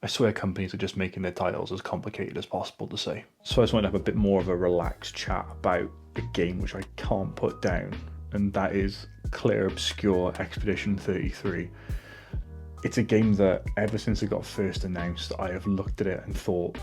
I swear companies are just making their titles as complicated as possible to say. So I just wanted to have a bit more of a relaxed chat about a game which I can't put down, and that is Clair Obscur Expedition 33. It's a game that ever since it got first announced, I have looked at it and thought,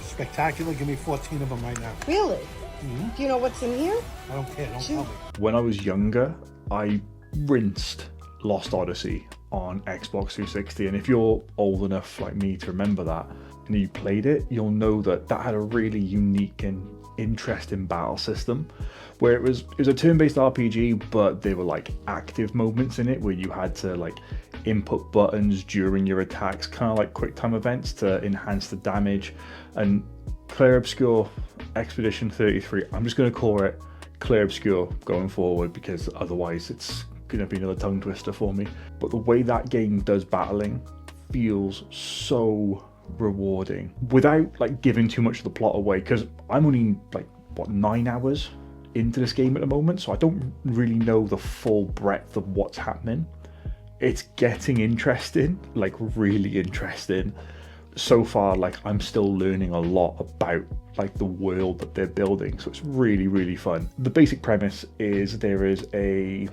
spectacular, give me 14 of them right now. Really? Mm-hmm. Do you know what's in here? I don't care, don't tell me. when I was younger, I rinsed Lost Odyssey on Xbox 360, and if you're old enough like me to remember that, and you played it, you'll know that that had a really unique and interesting battle system, where it was a turn-based RPG, but there were like active moments in it where you had to like input buttons during your attacks, kind of like quick time events to enhance the damage. And Clair Obscur Expedition 33, I'm just going to call it Clair Obscur going forward, because otherwise it's going to be another tongue twister for me. But the way that game does battling feels so rewarding, without like giving too much of the plot away, because I'm only like 9 hours into this game at the moment, so I don't really know the full breadth of what's happening. It's getting interesting, like really interesting. So far, like I'm still learning a lot about like the world that they're building, so it's really, really fun. The basic premise is there is a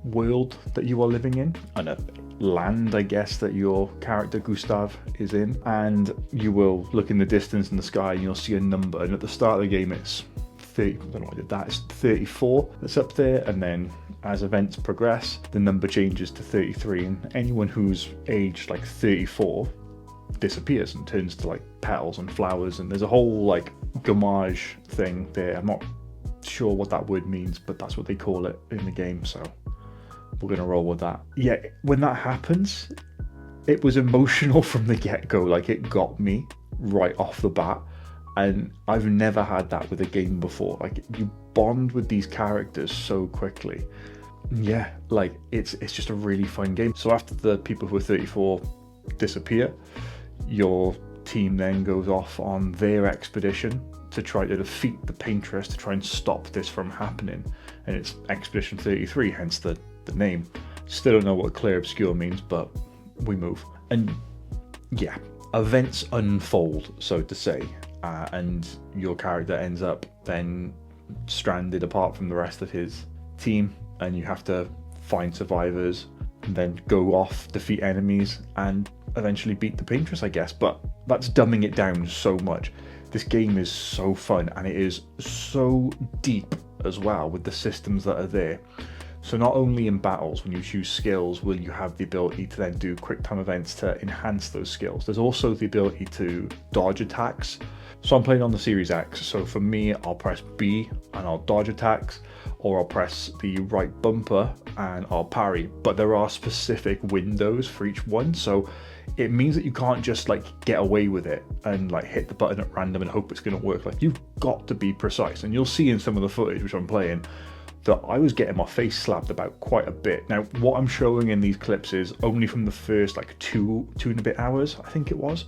world that you are living in, and a land, I guess, that your character Gustav is in, and you will look in the distance in the sky and you'll see a number, and at the start of the game it's 30, I don't know what I did that, it's 34 that's up there, and then as events progress the number changes to 33, and anyone who's aged like 34 disappears and turns to like petals and flowers, and there's a whole like gamage thing there. I'm not sure what that word means, but that's what they call it in the game, so we're gonna roll with that. Yeah, when that happens, it was emotional from the get-go. Like, it got me right off the bat, and I've never had that with a game before. Like, you bond with these characters so quickly. Yeah, like it's just a really fun game. So after the people who are 34 disappear, your team then goes off on their expedition to try to defeat the paintress, to try and stop this from happening. And it's Expedition 33, hence the name. Still don't know what Clair Obscur means, but we move. And yeah, events unfold, so to say, and your character ends up then stranded apart from the rest of his team, and you have to find survivors and then go off, defeat enemies, and eventually beat the paintress, I guess. But that's dumbing it down so much. This game is so fun, and it is so deep as well with the systems that are there. So not only in battles, when you choose skills, will you have the ability to then do quick time events to enhance those skills. There's also the ability to dodge attacks. So I'm playing on the Series X, so for me, I'll press B and I'll dodge attacks, or I'll press the right bumper and I'll parry. But there are specific windows for each one, so it means that you can't just like get away with it and like hit the button at random and hope it's going to work. Like, you've got to be precise, and you'll see in some of the footage which I'm playing that I was getting my face slapped about quite a bit. Now, what I'm showing in these clips is only from the first like two and a bit hours, I think it was.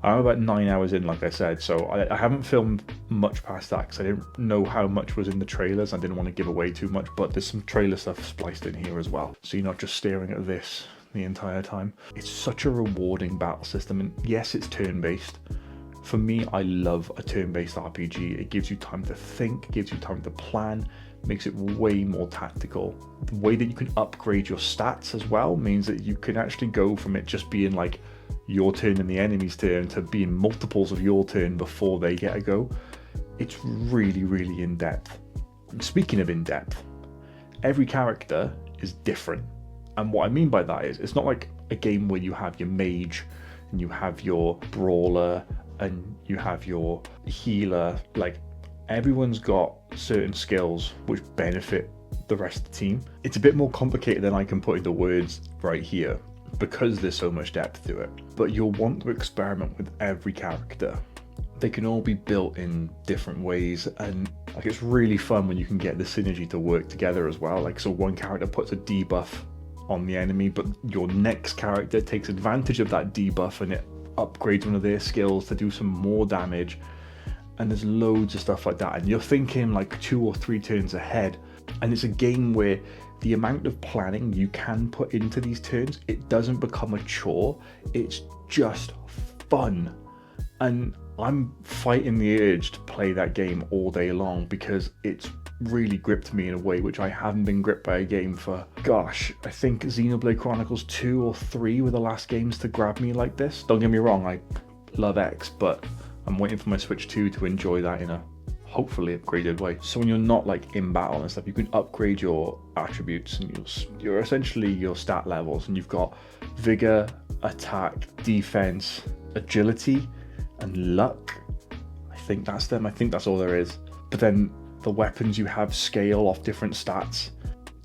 I'm about 9 hours in, like I said, so I haven't filmed much past that because I didn't know how much was in the trailers. I didn't want to give away too much, but there's some trailer stuff spliced in here as well, so you're not just staring at this the entire time. It's such a rewarding battle system, and yes, it's turn-based. For me, I love a turn-based RPG. It gives you time to think, gives you time to plan, makes it way more tactical. The way that you can upgrade your stats as well means that you can actually go from it just being like your turn and the enemy's turn to being multiples of your turn before they get a go. It's really, really in-depth. Speaking of in-depth, every character is different. And what I mean by that is, it's not like a game where you have your mage and you have your brawler and you have your healer. Like, everyone's got certain skills which benefit the rest of the team. It's a bit more complicated than I can put into words right here, because there's so much depth to it. But you'll want to experiment with every character. They can all be built in different ways, and like, it's really fun when you can get the synergy to work together as well. Like, so one character puts a debuff on the enemy, but your next character takes advantage of that debuff and it upgrades one of their skills to do some more damage. And there's loads of stuff like that, and you're thinking like 2 or 3 turns ahead. And it's a game where the amount of planning you can put into these turns, it doesn't become a chore. It's just fun. And I'm fighting the urge to play that game all day long because it's really gripped me in a way which I haven't been gripped by a game for, gosh, I think Xenoblade Chronicles 2 or 3 were the last games to grab me like this. Don't get me wrong, I love X, but I'm waiting for my Switch 2 to enjoy that in a hopefully upgraded way. So when you're not like in battle and stuff, you can upgrade your attributes and you're essentially your stat levels, and you've got vigor, attack, defense, agility, and luck. I think that's them. I think that's all there is. But then the weapons you have scale off different stats.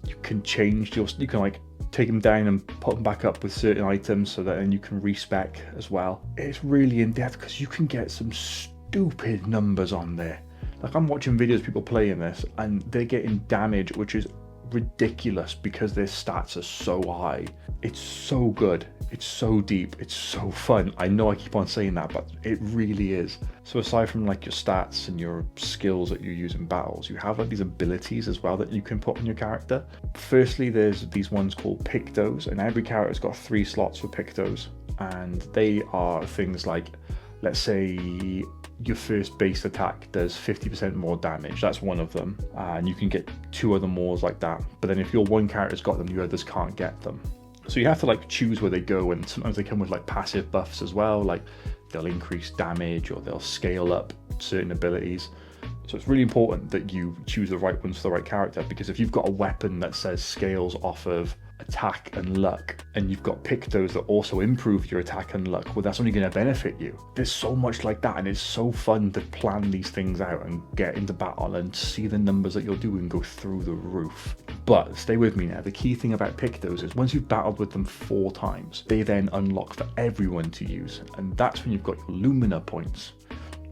You can change you can like take them down and put them back up with certain items so that then you can respec as well. It's really in depth because you can get some stupid numbers on there. Like, I'm watching videos of people playing this and they're getting damage which is ridiculous because their stats are so high. It's so good, it's so deep, it's so fun. I know I keep on saying that, but it really is. So aside from like your stats and your skills that you use in battles, you have like these abilities as well that you can put on your character. Firstly, there's these ones called pictos, and every character's got 3 slots for pictos, and they are things like, let's say your first base attack does 50% more damage. That's one of them, and you can get 2 other mores like that. But then if your one character's got them, the others can't get them. So you have to like choose where they go, and sometimes they come with like passive buffs as well, like they'll increase damage or they'll scale up certain abilities. So it's really important that you choose the right ones for the right character, because if you've got a weapon that says scales off of attack and luck, and you've got pictos that also improve your attack and luck, well, that's only going to benefit you. There's so much like that, and it's so fun to plan these things out and get into battle and see the numbers that you're doing go through the roof. But stay with me now, the key thing about pictos is once you've battled with them 4 times, they then unlock for everyone to use, and that's when you've got your Lumina points.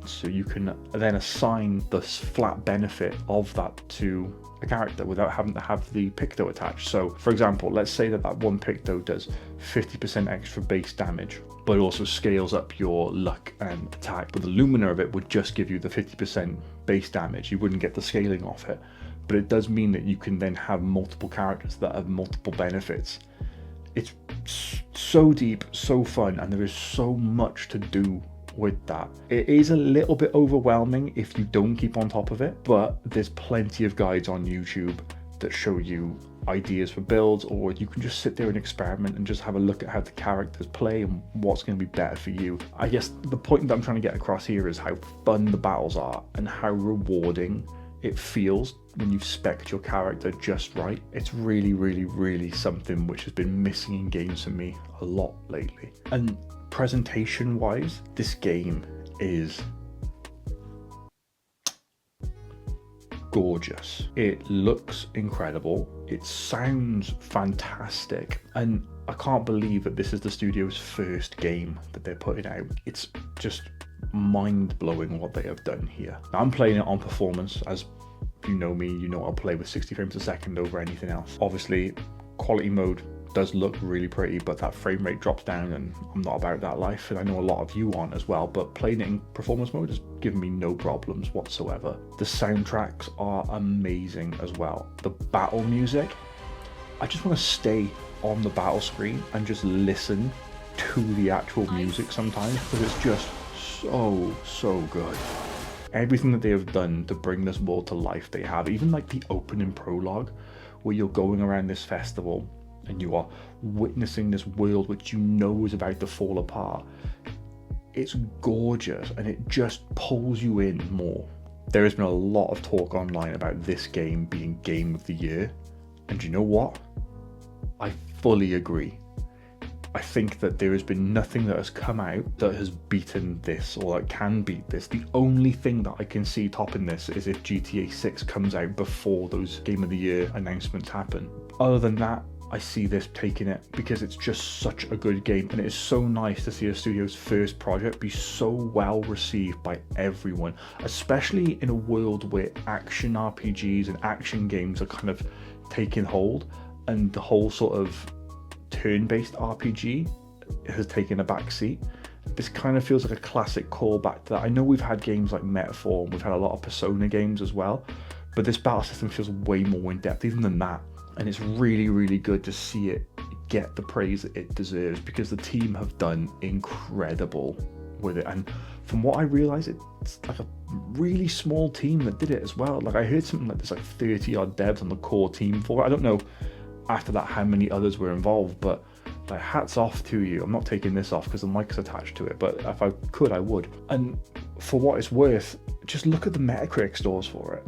So you can then assign the flat benefit of that to a character without having to have the picto attached. So for example, let's say that one picto does 50% extra base damage, but also scales up your luck and attack. But the Lumina of it would just give you the 50% base damage. You wouldn't get the scaling off it. But it does mean that you can then have multiple characters that have multiple benefits. It's so deep, so fun, and there is so much to do with that. It is a little bit overwhelming if you don't keep on top of it, but there's plenty of guides on YouTube that show you ideas for builds, or you can just sit there and experiment and just have a look at how the characters play and what's going to be better for you. I guess the point that I'm trying to get across here is how fun the battles are and how rewarding it feels when you've spec'd your character just right. It's really, really, really something which has been missing in games for me a lot lately. And presentation wise, this game is gorgeous. It looks incredible. It sounds fantastic. And I can't believe that this is the studio's first game that they're putting out. It's just mind-blowing what they have done here. Now, I'm playing it on performance. As you know me, you know I'll play with 60 frames a second over anything else. Obviously, quality mode does look really pretty, but that frame rate drops down, and I'm not about that life, and I know a lot of you aren't as well, but playing it in performance mode has given me no problems whatsoever. The soundtracks are amazing as well. The battle music, I just want to stay on the battle screen and just listen to the actual music sometimes, because it's just so good. Everything that they have done to bring this world to life, they have. Even like the opening prologue, where you're going around this festival and you are witnessing this world which you know is about to fall apart. It's gorgeous, and it just pulls you in more. There has been a lot of talk online about this game being Game of the Year, and you know what? I fully agree. I think that there has been nothing that has come out that has beaten this, or that can beat this. The only thing that I can see topping this is if GTA 6 comes out before those Game of the Year announcements happen. Other than that, I see this taking it, because it's just such a good game, and it is so nice to see a studio's first project be so well received by everyone, especially in a world where action RPGs and action games are kind of taking hold, and the whole sort of turn-based RPG has taken a back seat. This kind of feels like a classic callback to that. I know we've had games like Metaphor, and we've had a lot of Persona games as well, but this battle system feels way more in depth. Even than that, And it's really, really good to see it get the praise that it deserves, because the team have done incredible with it. And from what I realize, it's like a really small team that did it as well. Like, I heard something like there's like 30 odd devs on the core team for it. I don't know after that how many others were involved, but like, hats off to you. I'm not taking this off because the mic's attached to it, but if I could, I would. And for what it's worth, just look at the Metacritic scores for it.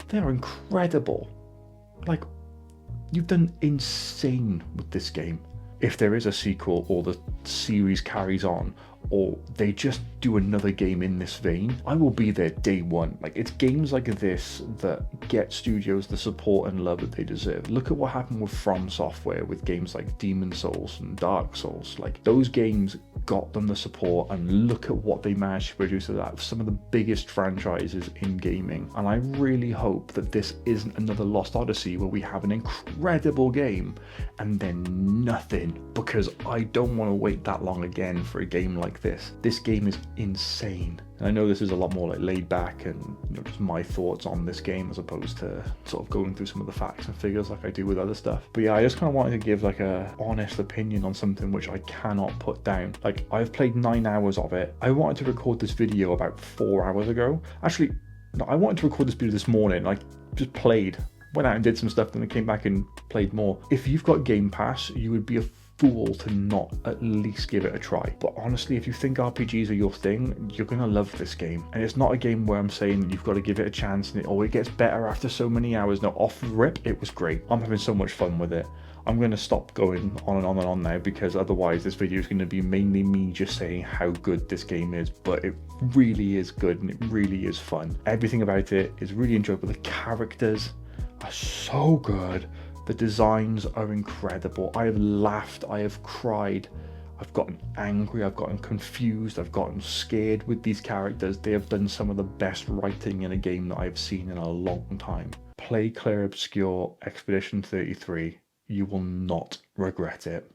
They're incredible. Like, you've done insane with this game. If there is a sequel, or the series carries on, or they just do another game in this vein, I will be there day one. Like, it's games like this that get studios the support and love that they deserve. Look at what happened with From Software with games like Demon Souls and Dark Souls. Like, those games got them the support, and look at what they managed to produce out of some of the biggest franchises in gaming. And I really hope that this isn't another Lost Odyssey where we have an incredible game and then nothing, because I don't want to wait that long again for a game like this. This game is insane. And I know this is a lot more like laid back and, you know, just my thoughts on this game as opposed to sort of going through some of the facts and figures like I do with other stuff. But yeah, I just kind of wanted to give like a honest opinion on something which I cannot put down. Like, I've played 9 hours of it. I wanted to record this video about 4 hours ago. Actually, no, I wanted to record this video this morning. Like, just played. Went out and did some stuff, then I came back and played more. If you've got Game Pass, you would be a fool to not at least give it a try. But honestly, if you think RPGs are your thing, you're gonna love this game. And it's not a game where I'm saying you've got to give it a chance and it gets better after so many hours. No, off the rip, it was great. I'm having so much fun with it. I'm going to stop going on and on and on now, because otherwise this video is going to be mainly me just saying how good this game is. But it really is good and it really is fun. Everything about it is really enjoyable. The characters are so good. The designs are incredible. I have laughed, I have cried, I've gotten angry, I've gotten confused, I've gotten scared with these characters. They have done some of the best writing in a game that I've seen in a long time. Play Clair Obscur Expedition 33. You will not regret it.